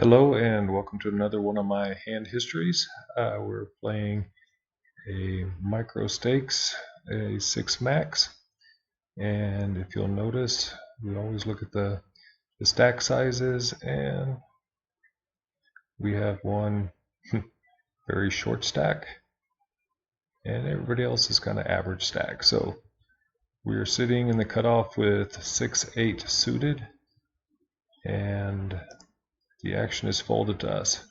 Hello and welcome to another one of my hand histories. We're playing a micro stakes, a 6 max, and if you'll notice, we always look at the stack sizes, and we have one very short stack, and everybody else is kind of average stack. So we are sitting in the cutoff with 6-8 suited, and the action is folded to us.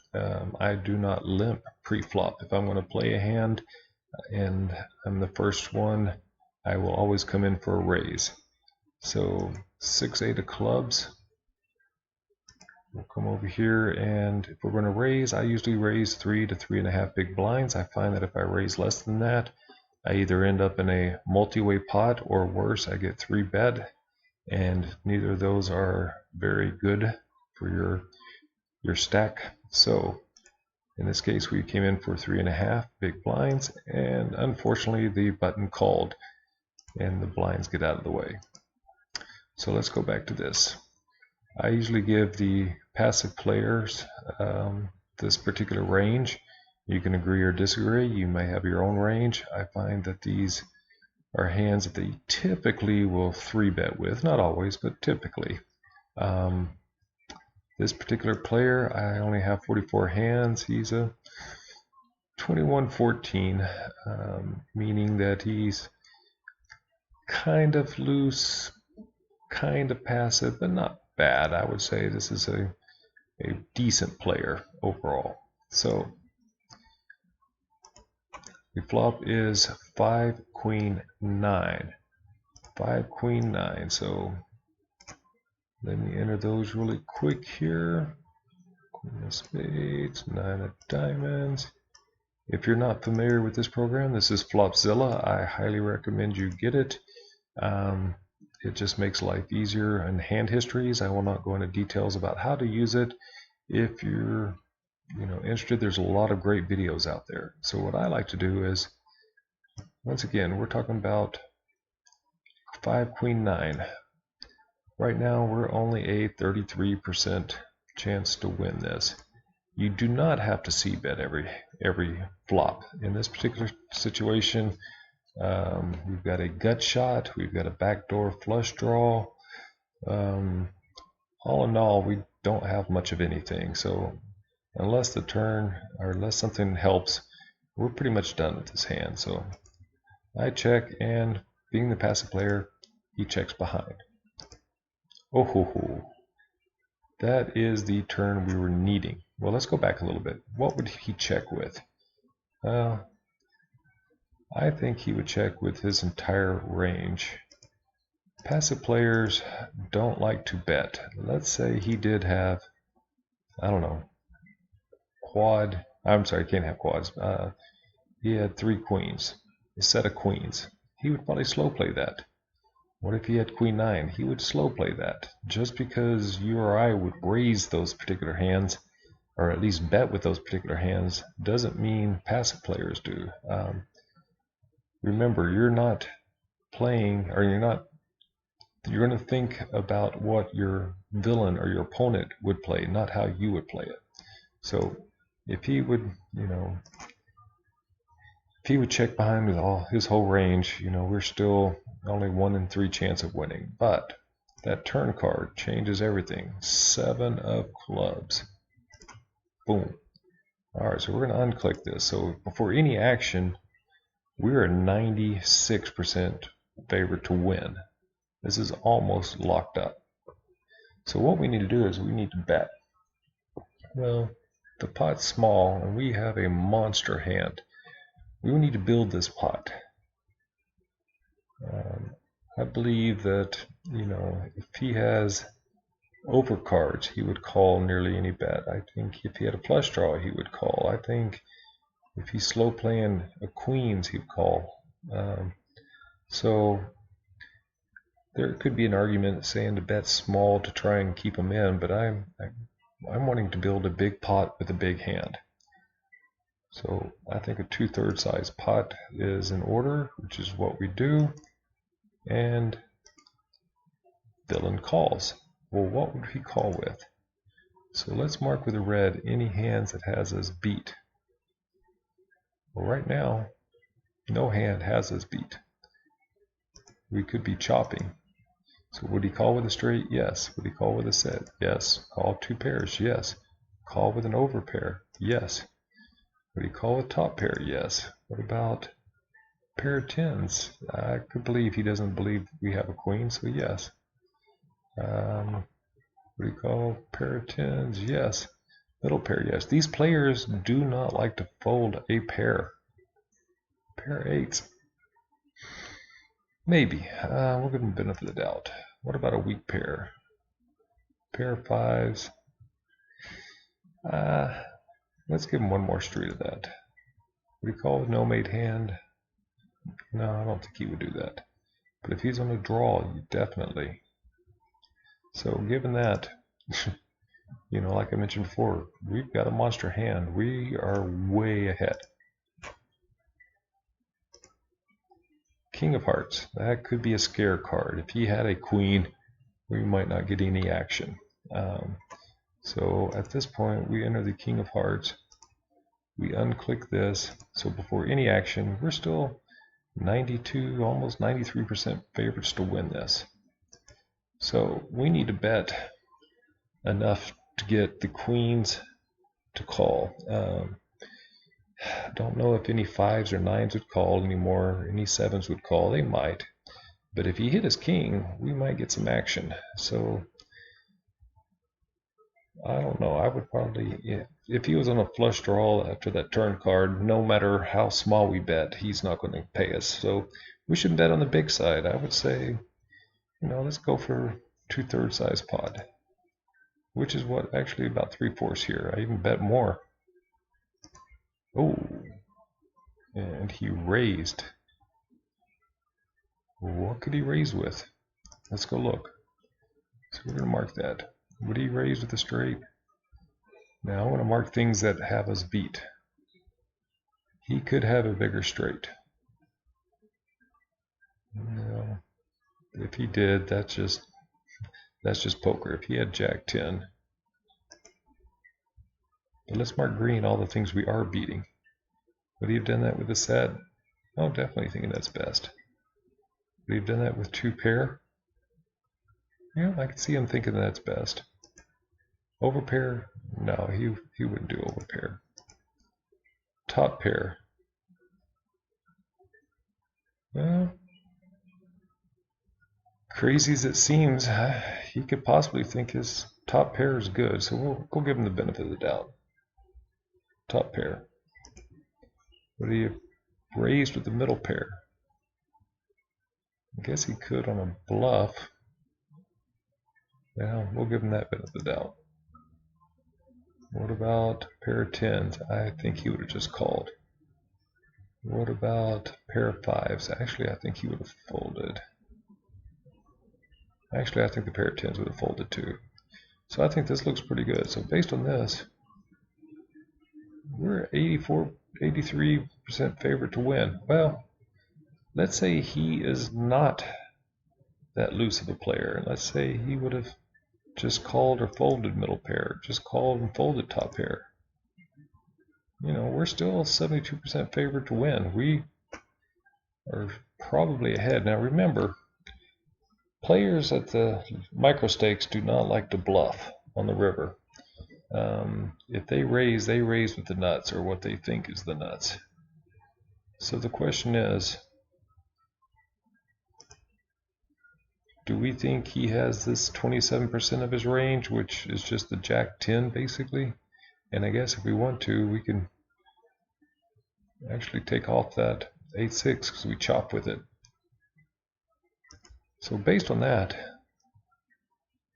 I do not limp pre-flop. If I'm going to play a hand and I'm the first one, I will always come in for a raise. So 6-8 of clubs. We'll come over here, and if we're going to raise, I usually raise 3 to 3.5 big blinds. I find that if I raise less than that, I either end up in a multi-way pot, or worse, I get 3-bet, and neither of those are very good for your stack. So in this case, we came in for 3.5 big blinds, and unfortunately the button called and the blinds get out of the way. So let's go back to this. I usually give the passive players this particular range. You can agree or disagree. You may have your own range. I find that these are hands that they typically will 3-bet with. Not always, but typically. This particular player, I only have 44 hands. He's a 21-14, meaning that he's kind of loose, kind of passive, but not bad. I would say this is a decent player overall. So the flop is 5 queen 9. 5 queen 9. So let me enter those really quick here. Queen of spades, 9 of diamonds. If you're not familiar with this program, this is Flopzilla. I highly recommend you get it. It just makes life easier in hand histories. I will not go into details about how to use it. If you're interested, there's a lot of great videos out there. So what I like to do is, once again, we're talking about 5 queen 9. Right now we're only a 33% chance to win this. You do not have to c-bet every flop. In this particular situation, we've got a gut shot, we've got a backdoor flush draw. All in all, we don't have much of anything. So unless the turn, or unless something helps, we're pretty much done with this hand. So I check, and being the passive player, he checks behind. Oh ho ho. That is the turn we were needing. Well, let's go back a little bit. What would he check with? I think he would check with his entire range. Passive players don't like to bet. Let's say he did have, I don't know, quad. I'm sorry, he can't have quads. He had 3 queens, a set of queens. He would probably slow play that. What if he had queen 9? He would slow play that. Just because you or I would raise those particular hands, or at least bet with those particular hands, doesn't mean passive players do. Remember, you're not playing, or you're going to think about what your villain or your opponent would play, not how you would play it. So if he would, if he would check behind with his whole range, we're still only 1 in 3 chance of winning. But that turn card changes everything. 7 of clubs. Boom. Alright, so we're going to unclick this. So before any action, we're a 96% favorite to win. This is almost locked up. So what we need to do is we need to bet. Well, the pot's small, and we have a monster hand. We need to build this pot. I believe that, if he has overcards, he would call nearly any bet. I think if he had a flush draw, he would call. I think if he's slow playing a queens, he'd call. So there could be an argument saying to bet small to try and keep him in, but I'm wanting to build a big pot with a big hand. So I think a 2/3 size pot is in order, which is what we do. And villain calls. Well, what would he call with? So let's mark with a red any hands that has us beat. Well, right now, no hand has us beat. We could be chopping. So would he call with a straight? Yes. Would he call with a set? Yes. Call two pairs? Yes. Call with an overpair? Yes. Would he call with top pair? Yes. What about pair of tens? I could believe he doesn't believe we have a queen, so yes. Would he call pair of tens? Yes. Middle pair? Yes. These players do not like to fold a pair. Pair of eights? Maybe. We'll give him the benefit of the doubt. What about a weak pair? Pair of fives? Let's give him one more straight of that. Would he call with no made hand? No, I don't think he would do that. But if he's on a draw, definitely. So given that, you know, like I mentioned before, we've got a monster hand. We are way ahead. King of Hearts. That could be a scare card. If he had a queen, we might not get any action. So at this point, we enter the King of Hearts. We unclick this. So before any action, we're still 92, almost 93% favorites to win this. So we need to bet enough to get the queens to call. Don't know if any fives or nines would call anymore. Any sevens would call. They might. But if he hit his king, we might get some action. So I don't know. I would probably, if he was on a flush draw after that turn card, no matter how small we bet, he's not going to pay us. So we should bet on the big side. I would say, you know, let's go for 2/3 size pot, which is what actually about 3/4 here. I even bet more. Oh, and he raised. What could he raise with? Let's go look. So we're going to mark that. Would he raise with a straight? Now I want to mark things that have us beat. He could have a bigger straight. No. If he did, that's just poker. If he had Jack 10. But let's mark green all the things we are beating. Would he have done that with a set? Oh, definitely thinking that's best. Would he have done that with two pair? Yeah, I can see him thinking that's best. Overpair? No, he wouldn't do overpair. Top pair. Well, crazy as it seems, he could possibly think his top pair is good, so we'll give him the benefit of the doubt. Top pair. Would he have raised with the middle pair? I guess he could on a bluff. Yeah, we'll give him that benefit of the doubt. What about pair of tens? I think he would have just called. What about pair of fives? Actually, I think he would have folded. Actually, I think the pair of tens would have folded too. So I think this looks pretty good. So based on this, we're 83% favorite to win. Well, let's say he is not that loose of a player. Let's say he would have just called or folded middle pair, just called and folded top pair. You know, we're still 72% favorite to win. We are probably ahead. Now remember, players at the micro stakes do not like to bluff on the river. If they raise with the nuts or what they think is the nuts. So the question is, do we think he has this 27% of his range, which is just the Jack 10 basically? And I guess if we want to, we can actually take off that 8-6 because we chop with it. So based on that,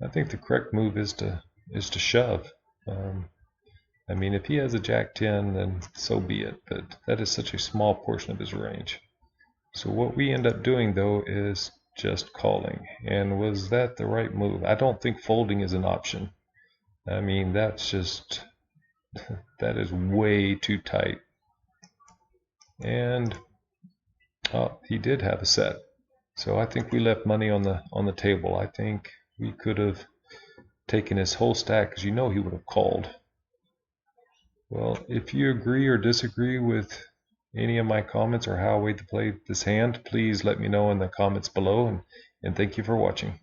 I think the correct move is to shove. I mean, if he has a Jack 10, then so be it. But that is such a small portion of his range. So what we end up doing though is just calling. And was that the right move? I don't think folding is an option. I mean, that's just that is way too tight. And oh, he did have a set. So I think we left money on the table. I think we could have taken his whole stack, because you know he would have called. Well, if you agree or disagree with any of my comments or how I way to play this hand, please let me know in the comments below, and thank you for watching.